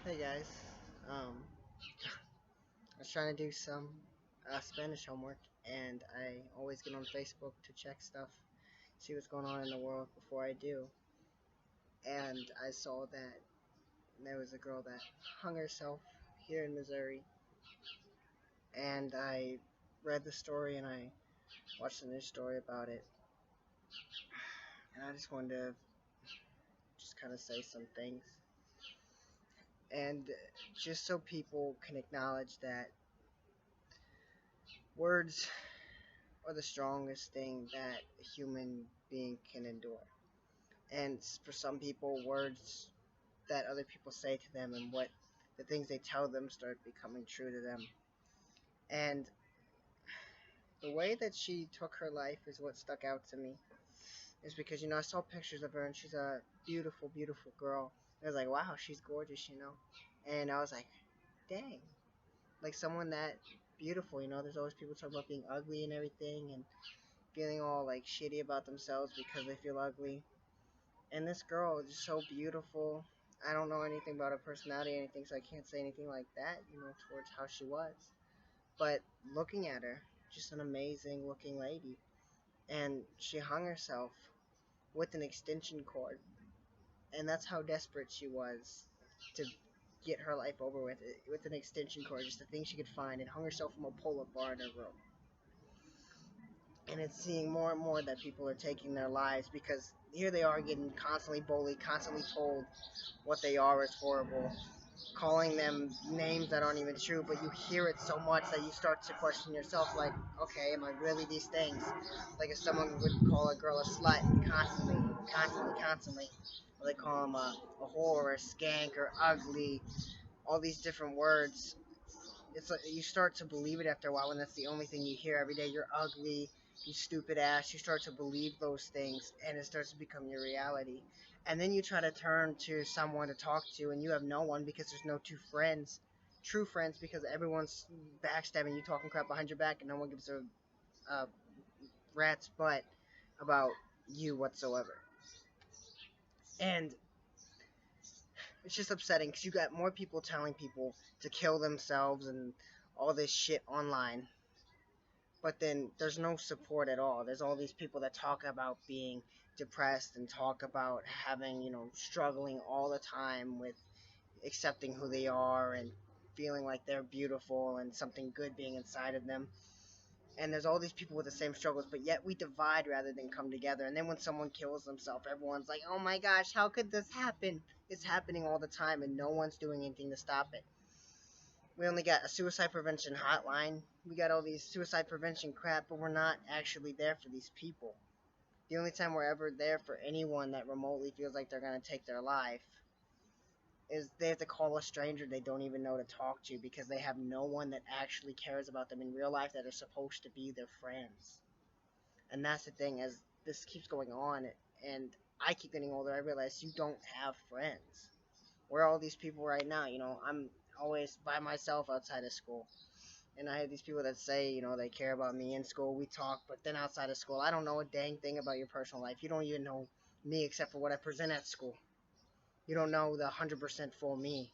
Hey guys, I was trying to do some Spanish homework, and I always get on Facebook to check stuff, see what's going on in the world before I do. And I saw that there was a girl that hung herself here in Missouri, and I read the story and I watched the news story about it, and I just wanted to just kind of say some things, and just so people can acknowledge that words are the strongest thing that a human being can endure. And for some people, words that other people say to them and what the things they tell them start becoming true to them. And the way that she took her life is what stuck out to me. Is because, I saw pictures of her and she's a beautiful, beautiful girl. I was like, wow, she's gorgeous. And I was like, dang, like someone that beautiful. There's always people talking about being ugly and everything and feeling all like shitty about themselves because they feel ugly. And this girl is just so beautiful. I don't know anything about her personality or anything, so I can't say anything like that, towards how she was. But looking at her, just an amazing looking lady. And she hung herself with an extension cord. And that's how desperate she was to get her life over with an extension cord, just the thing she could find, and hung herself from a pull-up bar in her room. And it's seeing more and more that people are taking their lives because here they are getting constantly bullied, constantly told what they are is horrible, calling them names that aren't even true, but you hear it so much that you start to question yourself, like, okay, am I really these things? Like if someone would call a girl a slut constantly, constantly, constantly, or they call them a whore or a skank or ugly, all these different words. It's like you start to believe it after a while when that's the only thing you hear every day. You're ugly, you stupid ass. You start to believe those things, and it starts to become your reality. And then you try to turn to someone to talk to, and you have no one because there's no two friends, true friends, because everyone's backstabbing you, talking crap behind your back, and no one gives a rat's butt about you whatsoever. And it's just upsetting because you got more people telling people to kill themselves and all this shit online, but then there's no support at all. There's all these people that talk about being depressed and talk about having, struggling all the time with accepting who they are and feeling like they're beautiful and something good being inside of them. And there's all these people with the same struggles, but yet we divide rather than come together. And then when someone kills themselves, everyone's like, oh my gosh, how could this happen? It's happening all the time, and no one's doing anything to stop it. We only got a suicide prevention hotline. We got all these suicide prevention crap, but we're not actually there for these people. The only time we're ever there for anyone that remotely feels like they're going to take their life is they have to call a stranger they don't even know to talk to because they have no one that actually cares about them in real life that are supposed to be their friends. And that's the thing, as this keeps going on and I keep getting older, I realize you don't have friends. Where are all these people right now? I'm always by myself outside of school. And I have these people that say, they care about me in school. We talk, but then outside of school, I don't know a dang thing about your personal life. You don't even know me except for what I present at school. You don't know the 100% full me.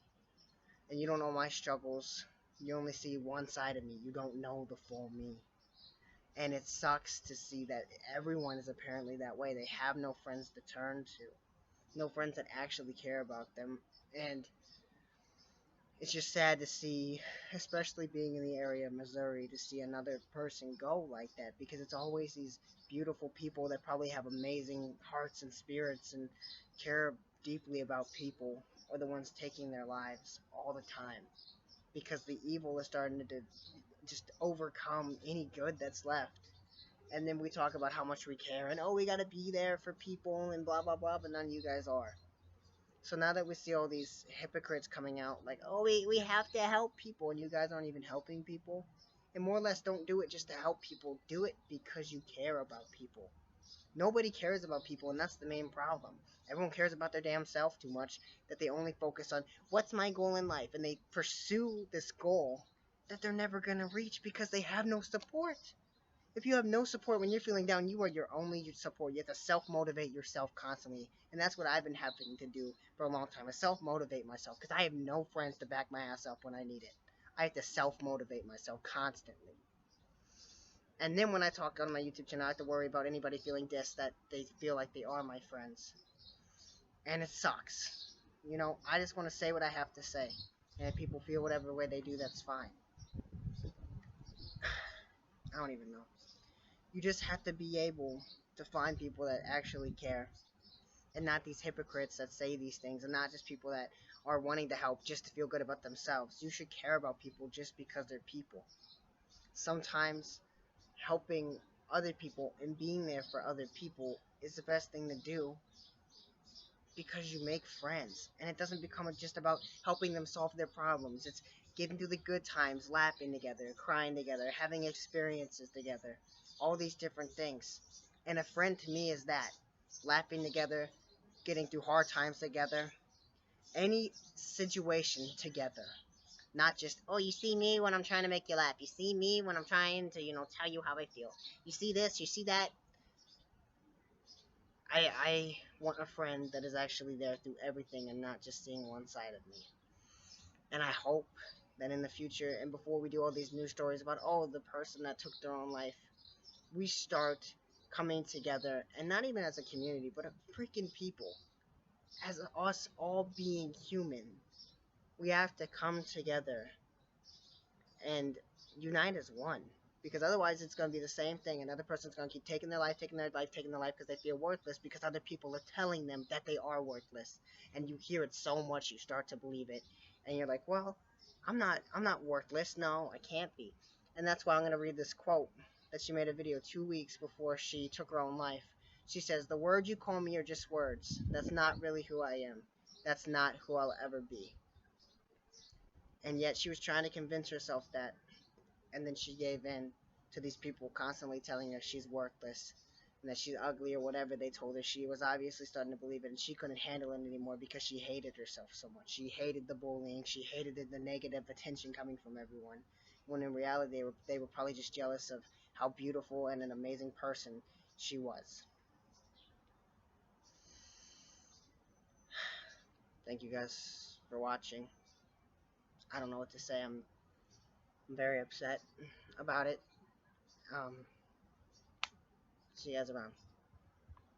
And you don't know my struggles. You only see one side of me. You don't know the full me. And it sucks to see that everyone is apparently that way. They have no friends to turn to. No friends that actually care about them. And it's just sad to see, especially being in the area of Missouri, to see another person go like that because it's always these beautiful people that probably have amazing hearts and spirits and care deeply about people are the ones taking their lives all the time because the evil is starting to just overcome any good that's left. And then we talk about how much we care and we got to be there for people and blah blah blah, but none of you guys are. So now that we see all these hypocrites coming out, like, we have to help people, and you guys aren't even helping people, and more or less don't do it just to help people. Do it because you care about people. Nobody cares about people, and that's the main problem. Everyone cares about their damn self too much that they only focus on what's my goal in life, and they pursue this goal that they're never going to reach because they have no support. If you have no support when you're feeling down, you are your only support. You have to self motivate yourself constantly. And that's what I've been having to do for a long time. I self motivate myself because I have no friends to back my ass up when I need it. I have to self motivate myself constantly. And then when I talk on my YouTube channel, I have to worry about anybody feeling dissed that they feel like they are my friends. And it sucks. You know, I just want to say what I have to say. And if people feel whatever way they do, that's fine. I don't even know. You just have to be able to find people that actually care. And not these hypocrites that say these things, and not just people that are wanting to help just to feel good about themselves. You should care about people just because they're people. Sometimes helping other people and being there for other people is the best thing to do because you make friends and it doesn't become just about helping them solve their problems. It's getting through the good times, laughing together, crying together, having experiences together, all these different things. And a friend to me is that, laughing together, getting through hard times together, any situation together. Not just, oh, you see me when I'm trying to make you laugh. You see me when I'm trying to, tell you how I feel. You see this, you see that. I want a friend that is actually there through everything and not just seeing one side of me. And I hope that in the future, and before we do all these news stories about, oh, the person that took their own life, we start coming together, and not even as a community, but a freaking people. As us all being human, we have to come together and unite as one. Because otherwise, it's going to be the same thing. Another person's going to keep taking their life, taking their life, taking their life because they feel worthless because other people are telling them that they are worthless. And you hear it so much, you start to believe it. And you're like, well, I'm not worthless. No, I can't be. And that's why I'm going to read this quote that she made a video 2 weeks before she took her own life. She says, "The words you call me are just words. That's not really who I am. That's not who I'll ever be." And yet she was trying to convince herself that, and then she gave in to these people constantly telling her she's worthless and that she's ugly or whatever they told her. She was obviously starting to believe it, and she couldn't handle it anymore because she hated herself so much. She hated the bullying. She hated the negative attention coming from everyone. When in reality, they were probably just jealous of how beautiful and an amazing person she was. Thank you guys for watching. I don't know what to say. I'm very upset about it. See you guys around.